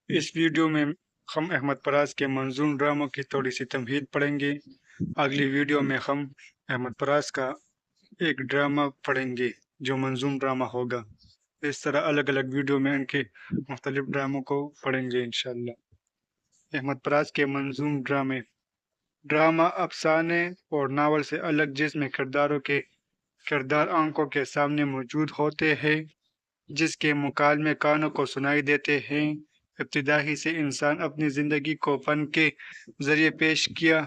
اس video میں ہم احمد پراز کے منظوم ڈراموں کی تھوڑی سی تمہید پڑھیں گے۔ اگلی ویڈیو میں ہم احمد پراز کا ایک ڈرامہ پڑھیں گے جو منظوم ڈرامہ ہوگا۔ اس طرح الگ الگ ویڈیو میں ان کے مختلف ڈراموں کو پڑھیں گے انشاءاللہ۔ احمد پراز کے منظوم ڈرامہ افسانے اور ناول سے الگ، جس میں کردار آنکھوں کے سامنے موجود ہوتے ہیں، جس کے مکالمے کانوں کو سنائی دیتے ہیں۔ ابتدائی سے انسان اپنی زندگی کو فن کے ذریعے پیش کیا،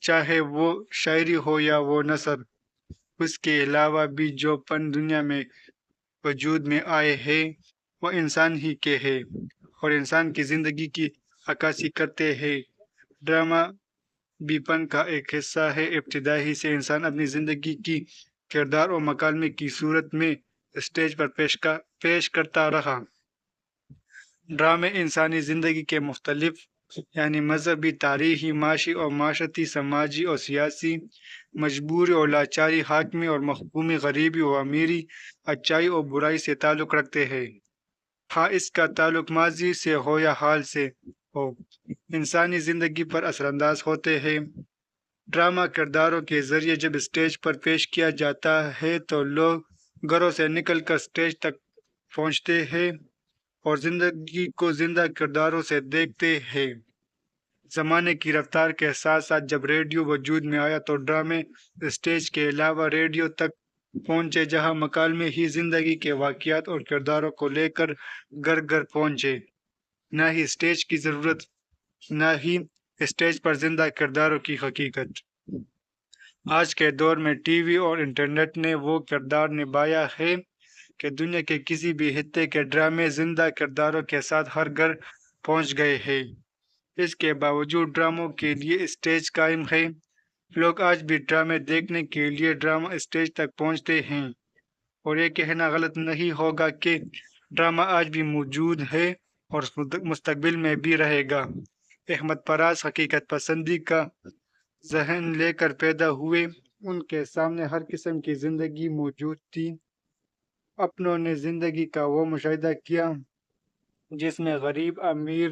چاہے وہ شاعری ہو یا وہ نثر۔ اس کے علاوہ بھی جو فن دنیا میں وجود میں آئے ہیں وہ انسان ہی کے ہیں اور انسان کی زندگی کی عکاسی کرتے ہیں۔ ڈرامہ بھی فن کا ایک حصہ ہے۔ ابتدائی سے انسان اپنی زندگی کی کردار اور مکالمے کی صورت میں اسٹیج پر پیش کرتا رہا۔ ڈرامے انسانی زندگی کے مختلف مذہبی، تاریخی، معاشی اور معاشرتی، سماجی اور سیاسی، مجبوری اور لاچاری، حاکمی اور محکومی، غریبی اور امیری، اچائی اور برائی سے تعلق رکھتے ہیں، خواہ اس کا تعلق ماضی سے ہو یا حال سے ہو، انسانی زندگی پر اثر انداز ہوتے ہیں۔ ڈرامہ کرداروں کے ذریعے جب اسٹیج پر پیش کیا جاتا ہے تو لوگ گھروں سے نکل کر اسٹیج تک پہنچتے ہیں اور زندگی کو زندہ کرداروں سے دیکھتے ہیں۔ زمانے کی رفتار کے ساتھ ساتھ جب ریڈیو وجود میں آیا تو ڈرامے اسٹیج کے علاوہ ریڈیو تک پہنچے، جہاں مکالمے ہی زندگی کے واقعات اور کرداروں کو لے کر گھر گھر پہنچے۔ نہ ہی اسٹیج کی ضرورت، نہ ہی اسٹیج پر زندہ کرداروں کی حقیقت۔ آج کے دور میں ٹی وی اور انٹرنیٹ نے وہ کردار نبھایا ہے کہ دنیا کے کسی بھی خطے کے ڈرامے زندہ کرداروں کے ساتھ ہر گھر پہنچ گئے ہیں۔ اس کے باوجود ڈراموں کے لیے اسٹیج قائم ہے۔ لوگ آج بھی ڈرامے دیکھنے کے لیے ڈرامہ اسٹیج تک پہنچتے ہیں، اور یہ کہنا غلط نہیں ہوگا کہ ڈرامہ آج بھی موجود ہے اور مستقبل میں بھی رہے گا۔ احمد پراز حقیقت پسندی کا ذہن لے کر پیدا ہوئے۔ ان کے سامنے ہر قسم کی زندگی موجود تھی۔ اپنوں نے زندگی کا وہ مشاہدہ کیا جس میں غریب، امیر،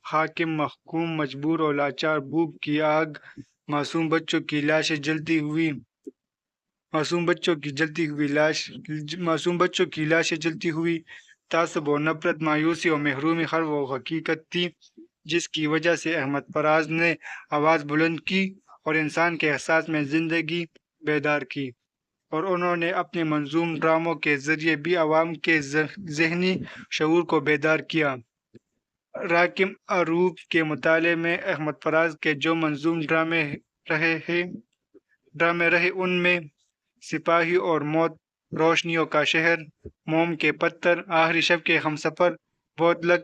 حاکم، محکوم، مجبور اور لاچار، بھوک کی آگ، معصوم بچوں کی لاشیں جلتی ہوئی، تعصب اور نفرت، مایوسی اور محرومی ہر وہ حقیقت تھی جس کی وجہ سے احمد پراز نے آواز بلند کی اور انسان کے احساس میں زندگی بیدار کی، اور انہوں نے اپنے منظوم ڈراموں کے ذریعے بھی عوام کے ذہنی شعور کو بیدار کیا۔ راکم اروپ کے مطالعے میں احمد پراز کے جو منظوم ڈرامے رہے ان میں سپاہی اور موت، روشنیوں کا شہر، موم کے پتھر، آخری شب کے ہمسفر، بودلک،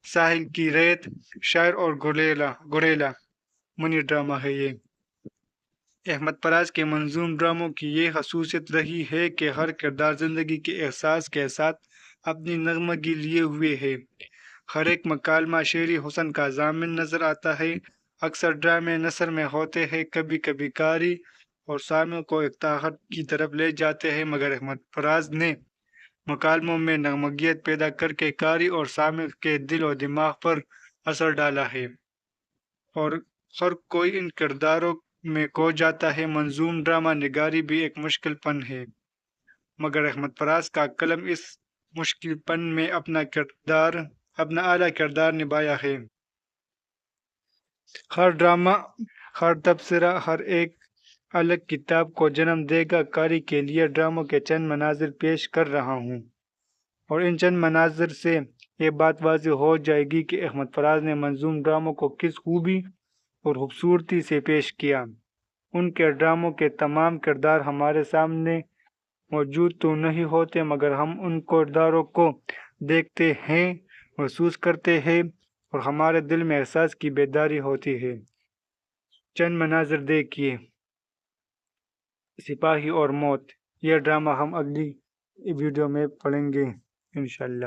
ساحل کی ریت، شاعر اور گوریلا منی ڈرامہ ہے۔ یہ احمد پراز کے منظوم ڈراموں کی یہ خصوصیت رہی ہے کہ ہر کردار زندگی کے احساس کے ساتھ اپنی نغمگی لیے ہوئے ہے۔ ہر ایک مکالمہ شعری حسن کا ضامن نظر آتا ہے۔ اکثر ڈرامے نثر میں ہوتے ہیں، کبھی کبھی کاری اور سامع کو اقتحام کی طرف لے جاتے ہیں، مگر احمد پراز نے مکالموں میں نغمگیت پیدا کر کے قاری اور سامع کے دل و دماغ پر اثر ڈالا ہے، اور ہر کوئی ان کرداروں میں کھو جاتا ہے۔ منظوم ڈرامہ نگاری بھی ایک مشکل فن ہے، مگر احمد پراز کا قلم اس مشکل فن میں اپنا اعلیٰ کردار نبھایا ہے۔ ہر ڈرامہ، ہر تبصرہ، ہر ایک الگ کتاب کو جنم دے گا۔ قاری کے لیے ڈراموں کے چند مناظر پیش کر رہا ہوں، اور ان چند مناظر سے یہ بات واضح ہو جائے گی کہ احمد پراز نے منظوم ڈراموں کو کس خوبی اور خوبصورتی سے پیش کیا۔ ان کے ڈراموں کے تمام کردار ہمارے سامنے موجود تو نہیں ہوتے، مگر ہم ان کرداروں کو دیکھتے ہیں، محسوس کرتے ہیں، اور ہمارے دل میں احساس کی بیداری ہوتی ہے۔ چند مناظر دیکھیے۔ سپاہی اور موت۔ یہ ڈرامہ ہم اگلی ویڈیو میں پڑھیں گے انشاءاللہ۔